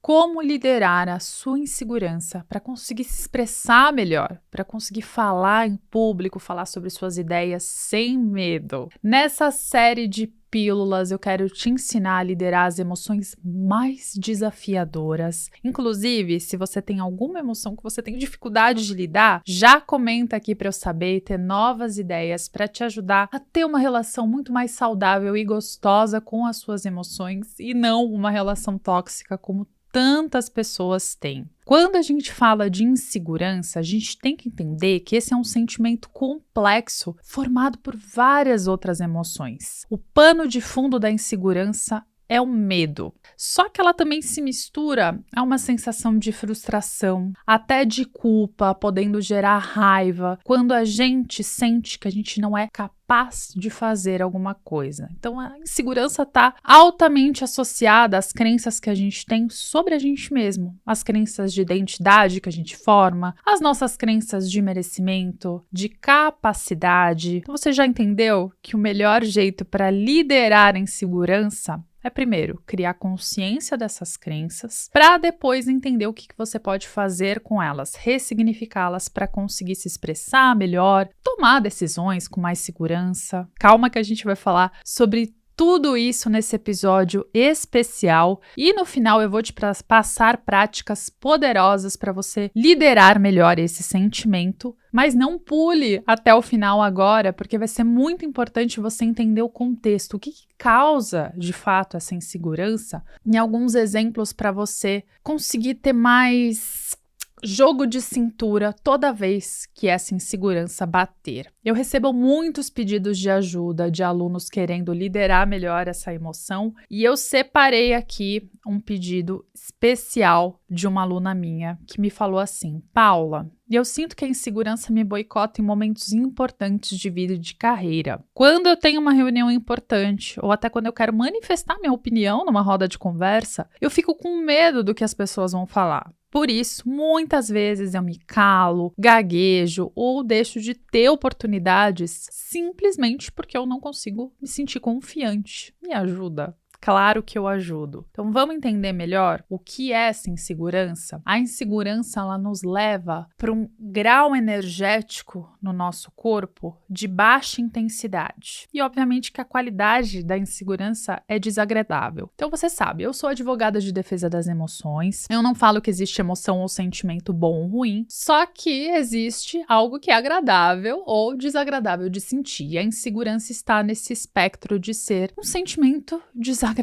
como liderar a sua insegurança para conseguir se expressar melhor, para conseguir falar em público, falar sobre suas ideias sem medo. Nessa série de pílulas, eu quero te ensinar a liderar as emoções mais desafiadoras. Inclusive, se você tem alguma emoção que você tem dificuldade de lidar, já comenta aqui para eu saber e ter novas ideias para te ajudar a ter uma relação muito mais saudável e gostosa com as suas emoções e não uma relação tóxica como tantas pessoas têm. Quando a gente fala de insegurança, a gente tem que entender que esse é um sentimento complexo formado por várias outras emoções. O pano de fundo da insegurança é o medo. Só que ela também se mistura a uma sensação de frustração, até de culpa, podendo gerar raiva, quando a gente sente que a gente não é capaz de fazer alguma coisa. Então a insegurança está altamente associada às crenças que a gente tem sobre a gente mesmo, as crenças de identidade que a gente forma, as nossas crenças de merecimento, de capacidade. Então você já entendeu que o melhor jeito para liderar a insegurança é, primeiro, criar consciência dessas crenças, para depois entender o que você pode fazer com elas, ressignificá-las para conseguir se expressar melhor, tomar decisões com mais segurança. Calma que a gente vai falar sobre tudo isso nesse episódio especial e no final eu vou te passar práticas poderosas para você liderar melhor esse sentimento, mas não pule até o final agora, porque vai ser muito importante você entender o contexto, o que causa de fato essa insegurança, e alguns exemplos para você conseguir ter mais jogo de cintura toda vez que essa insegurança bater. Eu recebo muitos pedidos de ajuda de alunos querendo liderar melhor essa emoção e eu separei aqui um pedido especial de uma aluna minha que me falou assim: Paula, eu sinto que a insegurança me boicota em momentos importantes de vida e de carreira. Quando eu tenho uma reunião importante ou até quando eu quero manifestar minha opinião numa roda de conversa, eu fico com medo do que as pessoas vão falar. Por isso, muitas vezes eu me calo, gaguejo ou deixo de ter oportunidades simplesmente porque eu não consigo me sentir confiante. Me ajuda? Claro que eu ajudo. Então vamos entender melhor o que é essa insegurança? A insegurança ela nos leva para um grau energético no nosso corpo de baixa intensidade. E obviamente que a qualidade da insegurança é desagradável. Então você sabe, eu sou advogada de defesa das emoções. Eu não falo que existe emoção ou sentimento bom ou ruim, só que existe algo que é agradável ou desagradável de sentir. E a insegurança está nesse espectro de ser um sentimento desagradável,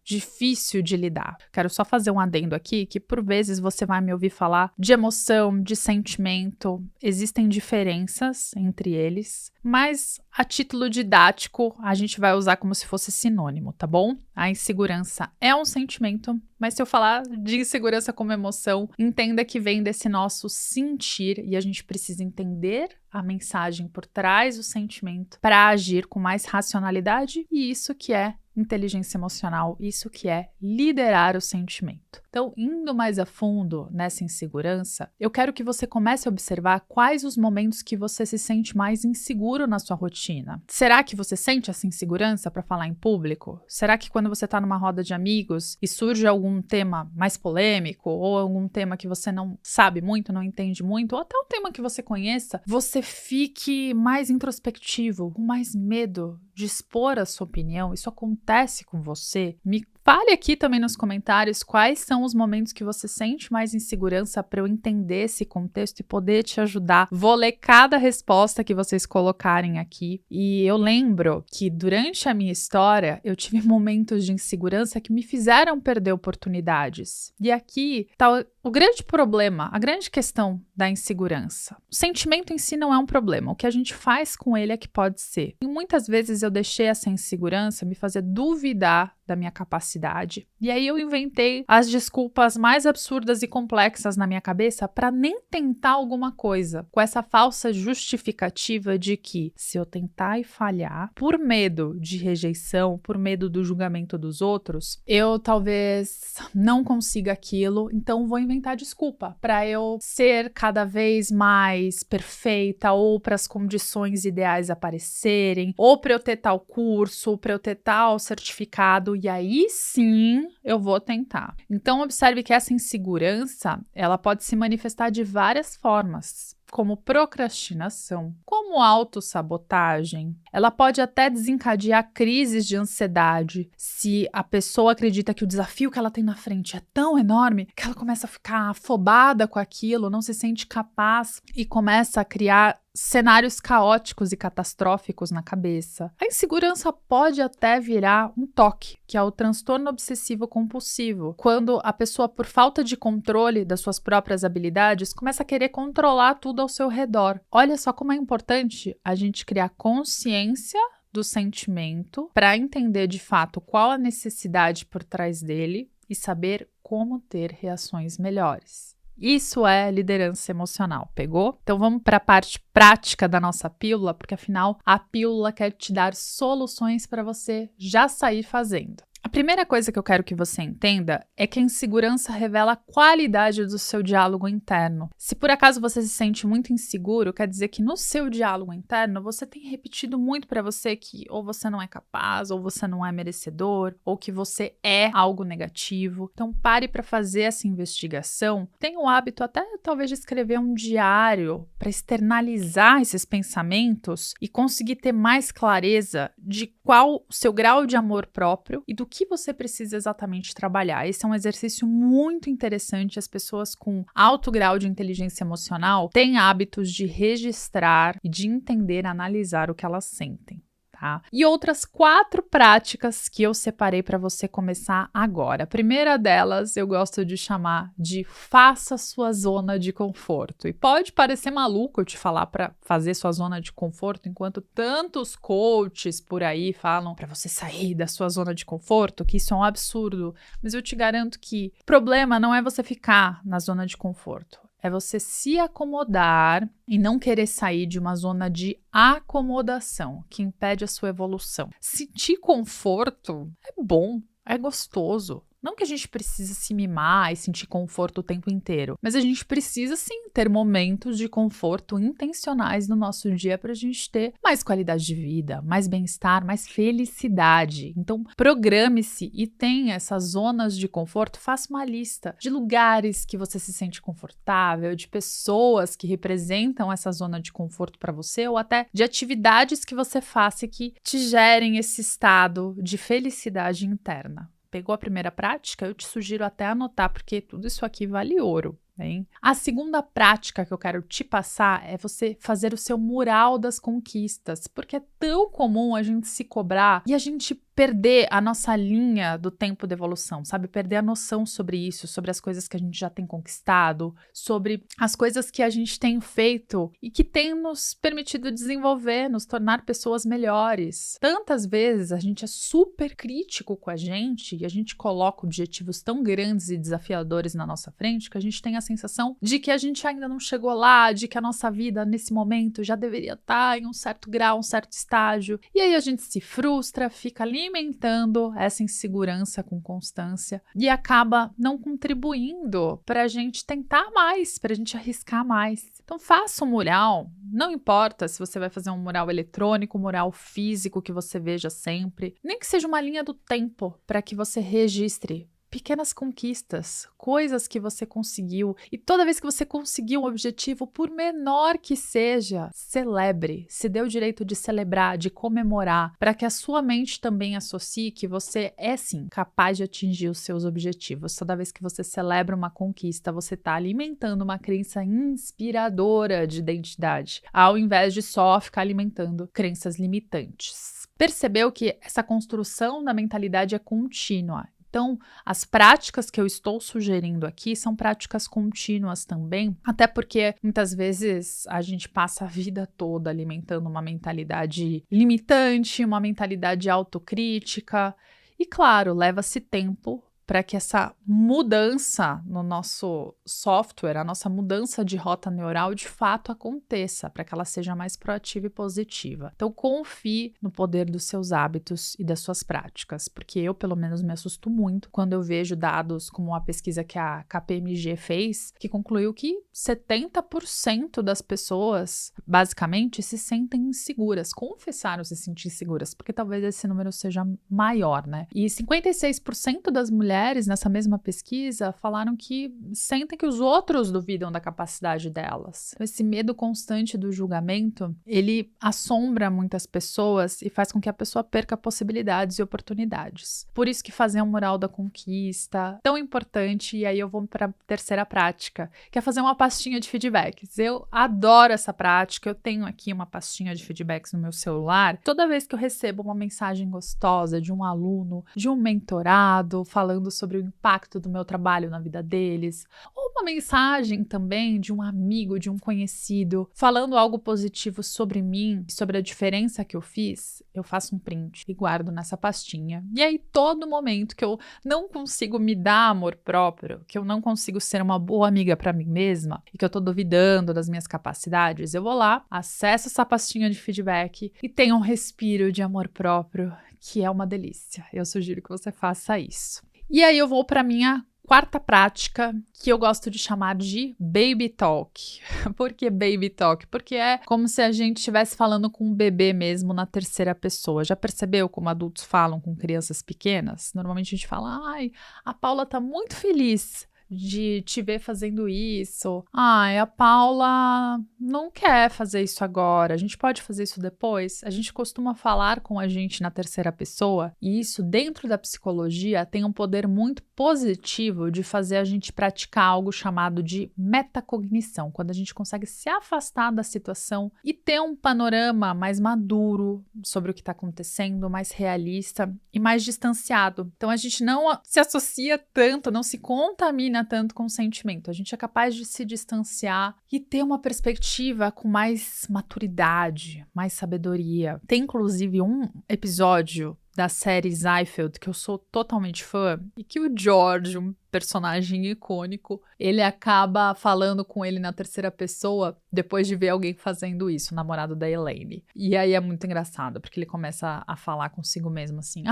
difícil de lidar. Quero só fazer um adendo aqui, que por vezes você vai me ouvir falar de emoção, de sentimento, existem diferenças entre eles, mas a título didático a gente vai usar como se fosse sinônimo, tá bom? A insegurança é um sentimento, mas se eu falar de insegurança como emoção, entenda que vem desse nosso sentir e a gente precisa entender a mensagem por trás do sentimento para agir com mais racionalidade, e isso que é inteligência emocional, isso que é liderar o sentimento. Então, indo mais a fundo nessa insegurança, eu quero que você comece a observar quais os momentos que você se sente mais inseguro na sua rotina. Será que você sente essa insegurança para falar em público? Será que quando você está numa roda de amigos e surge algum tema mais polêmico ou algum tema que você não sabe muito, não entende muito, ou até um tema que você conheça, você fique mais introspectivo, com mais medo de expor a sua opinião? Isso acontece com você? Me fale aqui também nos comentários quais são os momentos que você sente mais insegurança para eu entender esse contexto e poder te ajudar. Vou ler cada resposta que vocês colocarem aqui. E eu lembro que durante a minha história eu tive momentos de insegurança que me fizeram perder oportunidades. E aqui está o grande problema, a grande questão da insegurança. O sentimento em si não é um problema, o que a gente faz com ele é que pode ser. E muitas vezes eu deixei essa insegurança me fazer duvidar da minha capacidade. E aí eu inventei as desculpas mais absurdas e complexas na minha cabeça para nem tentar alguma coisa, com essa falsa justificativa de que se eu tentar e falhar, por medo de rejeição, por medo do julgamento dos outros, eu talvez não consiga aquilo, então vou inventar desculpa para eu ser cada vez mais perfeita, ou para as condições ideais aparecerem, ou para eu ter tal curso, para eu ter tal certificado. e aí sim eu vou tentar. Então, observe que essa insegurança, ela pode se manifestar de várias formas, como procrastinação, como autossabotagem. Ela pode até desencadear crises de ansiedade se a pessoa acredita que o desafio que ela tem na frente é tão enorme que ela começa a ficar afobada com aquilo, não se sente capaz e começa a criar cenários caóticos e catastróficos na cabeça. A insegurança pode até virar um TOC, que é o transtorno obsessivo compulsivo, quando a pessoa, por falta de controle das suas próprias habilidades, começa a querer controlar tudo ao seu redor. Olha só como é importante a gente criar consciência do sentimento para entender de fato qual a necessidade por trás dele e saber como ter reações melhores. Isso é liderança emocional, pegou? Então vamos para a parte prática da nossa pílula, porque afinal a pílula quer te dar soluções para você já sair fazendo. A primeira coisa que eu quero que você entenda é que a insegurança revela a qualidade do seu diálogo interno. Se por acaso você se sente muito inseguro, quer dizer que no seu diálogo interno você tem repetido muito para você que ou você não é capaz, ou você não é merecedor, ou que você é algo negativo. Então pare para fazer essa investigação. Tenha o hábito até talvez de escrever um diário para externalizar esses pensamentos e conseguir ter mais clareza de qual o seu grau de amor próprio e do que você precisa exatamente trabalhar. Esse é um exercício muito interessante. As pessoas com alto grau de inteligência emocional têm hábitos de registrar e de entender, analisar o que elas sentem. Tá? E outras 4 práticas que eu separei para você começar agora. A primeira delas eu gosto de chamar de faça sua zona de conforto. E pode parecer maluco eu te falar para fazer sua zona de conforto, enquanto tantos coaches por aí falam para você sair da sua zona de conforto, que isso é um absurdo. Mas eu te garanto que o problema não é você ficar na zona de conforto. É você se acomodar e não querer sair de uma zona de acomodação que impede a sua evolução. Sentir conforto é bom, é gostoso. Não que a gente precise se mimar e sentir conforto o tempo inteiro, mas a gente precisa sim ter momentos de conforto intencionais no nosso dia para a gente ter mais qualidade de vida, mais bem-estar, mais felicidade. Então, programe-se e tenha essas zonas de conforto. Faça uma lista de lugares que você se sente confortável, de pessoas que representam essa zona de conforto para você, ou até de atividades que você faça que te gerem esse estado de felicidade interna. Pegou a primeira prática? Eu te sugiro até anotar, porque tudo isso aqui vale ouro. Bem, a segunda prática que eu quero te passar é você fazer o seu mural das conquistas, porque é tão comum a gente se cobrar e a gente perder a nossa linha do tempo de evolução, sabe? Perder a noção sobre isso, sobre as coisas que a gente já tem conquistado, sobre as coisas que a gente tem feito e que tem nos permitido desenvolver, nos tornar pessoas melhores. Tantas vezes a gente é super crítico com a gente e a gente coloca objetivos tão grandes e desafiadores na nossa frente que a gente tem a sensação de que a gente ainda não chegou lá, de que a nossa vida nesse momento já deveria estar em um certo grau, um certo estágio. E aí a gente se frustra, fica alimentando essa insegurança com constância e acaba não contribuindo para a gente tentar mais, para a gente arriscar mais. Então faça um mural, não importa se você vai fazer um mural eletrônico, um mural físico que você veja sempre, nem que seja uma linha do tempo para que você registre pequenas conquistas, coisas que você conseguiu. E toda vez que você conseguir um objetivo, por menor que seja, celebre. Se dê o direito de celebrar, de comemorar, para que a sua mente também associe que você é, sim, capaz de atingir os seus objetivos. Toda vez que você celebra uma conquista, você está alimentando uma crença inspiradora de identidade, ao invés de só ficar alimentando crenças limitantes. Percebeu que essa construção da mentalidade é contínua. Então, as práticas que eu estou sugerindo aqui são práticas contínuas também, até porque muitas vezes a gente passa a vida toda alimentando uma mentalidade limitante, uma mentalidade autocrítica, e claro, leva-se tempo para que essa mudança no nosso software, a nossa mudança de rota neural de fato aconteça, para que ela seja mais proativa e positiva. Então, confie no poder dos seus hábitos e das suas práticas, porque eu, pelo menos, me assusto muito quando eu vejo dados como uma pesquisa que a KPMG fez, que concluiu que 70% das pessoas, basicamente, se sentem inseguras, confessaram se sentir inseguras, porque talvez esse número seja maior, né? E 56% das mulheres nessa mesma pesquisa falaram que sentem que os outros duvidam da capacidade delas. Esse medo constante do julgamento, ele assombra muitas pessoas e faz com que a pessoa perca possibilidades e oportunidades. Por isso que fazer um mural da conquista tão importante, e aí eu vou para a terceira prática, que é fazer uma pastinha de feedbacks. Eu adoro essa prática, eu tenho aqui uma pastinha de feedbacks no meu celular. Toda vez que eu recebo uma mensagem gostosa de um aluno, de um mentorado, falando sobre o impacto do meu trabalho na vida deles, ou uma mensagem também de um amigo, de um conhecido, falando algo positivo sobre mim, sobre a diferença que eu fiz, eu faço um print e guardo nessa pastinha. E aí, todo momento que eu não consigo me dar amor próprio, que eu não consigo ser uma boa amiga para mim mesma e que eu tô duvidando das minhas capacidades, eu vou lá, acesso essa pastinha de feedback e tenho um respiro de amor próprio, que é uma delícia. Eu sugiro que você faça isso. E aí eu vou para minha quarta prática, que eu gosto de chamar de Baby Talk. Por que Baby Talk? Porque é como se a gente estivesse falando com um bebê mesmo na terceira pessoa. Já percebeu como adultos falam com crianças pequenas? Normalmente a gente fala, ai, a Paula tá muito feliz de te ver fazendo isso. Ai, a Paula não quer fazer isso agora. A gente pode fazer isso depois? A gente costuma falar com a gente na terceira pessoa e isso, dentro da psicologia, tem um poder muito positivo de fazer a gente praticar algo chamado de metacognição, quando a gente consegue se afastar da situação e ter um panorama mais maduro sobre o que está acontecendo, mais realista e mais distanciado. Então, a gente não se associa tanto, não se contamina tanto com o sentimento. A gente é capaz de se distanciar e ter uma perspectiva com mais maturidade, mais sabedoria. Tem, inclusive, um episódio da série Seinfeld, que eu sou totalmente fã, e que o George, um personagem icônico, ele acaba falando com ele na terceira pessoa depois de ver alguém fazendo isso, o namorado da Elaine. E aí é muito engraçado, porque ele começa a falar consigo mesmo assim,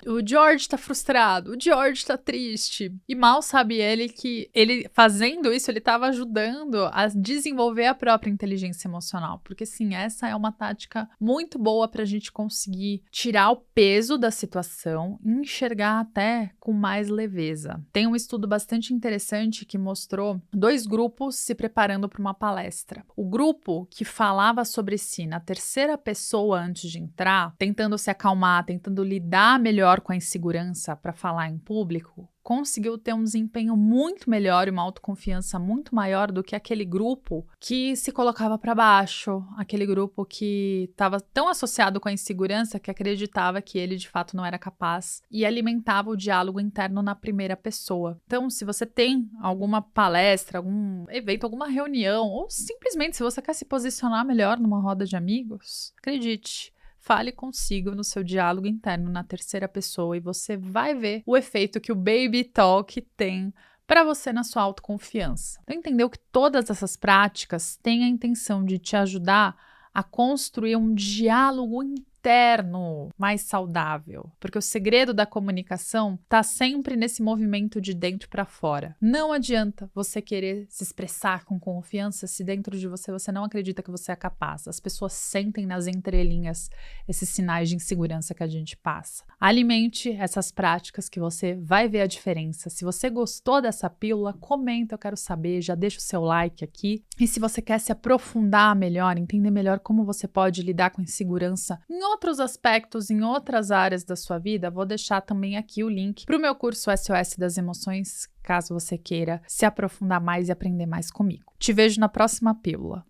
o George tá frustrado, o George tá triste. E mal sabe ele que ele fazendo isso, ele tava ajudando a desenvolver a própria inteligência emocional, porque sim, essa é uma tática muito boa pra gente conseguir tirar o peso da situação e enxergar até com mais leveza. Tem um estudo bastante interessante que mostrou 2 grupos se preparando para uma palestra. O grupo que falava sobre si na terceira pessoa antes de entrar, tentando se acalmar, tentando lidar melhor com a insegurança para falar em público, conseguiu ter um desempenho muito melhor e uma autoconfiança muito maior do que aquele grupo que se colocava para baixo, aquele grupo que estava tão associado com a insegurança que acreditava que ele de fato não era capaz e alimentava o diálogo interno na primeira pessoa. Então, se você tem alguma palestra, algum evento, alguma reunião, ou simplesmente se você quer se posicionar melhor numa roda de amigos, acredite, fale consigo no seu diálogo interno na terceira pessoa e você vai ver o efeito que o Baby Talk tem para você na sua autoconfiança. Então, entendeu que todas essas práticas têm a intenção de te ajudar a construir um diálogo interno mais saudável, porque o segredo da comunicação está sempre nesse movimento de dentro para fora. Não adianta você querer se expressar com confiança se dentro de você não acredita que você é capaz. As pessoas sentem nas entrelinhas esses sinais de insegurança que a gente passa. Alimente essas práticas que você vai ver a diferença. Se você gostou dessa pílula, comenta, eu quero saber, já deixa o seu like aqui. E se você quer se aprofundar melhor, entender melhor como você pode lidar com insegurança em outros aspectos, em outras áreas da sua vida, vou deixar também aqui o link para o meu curso SOS das Emoções, caso você queira se aprofundar mais e aprender mais comigo. Te vejo na próxima pílula.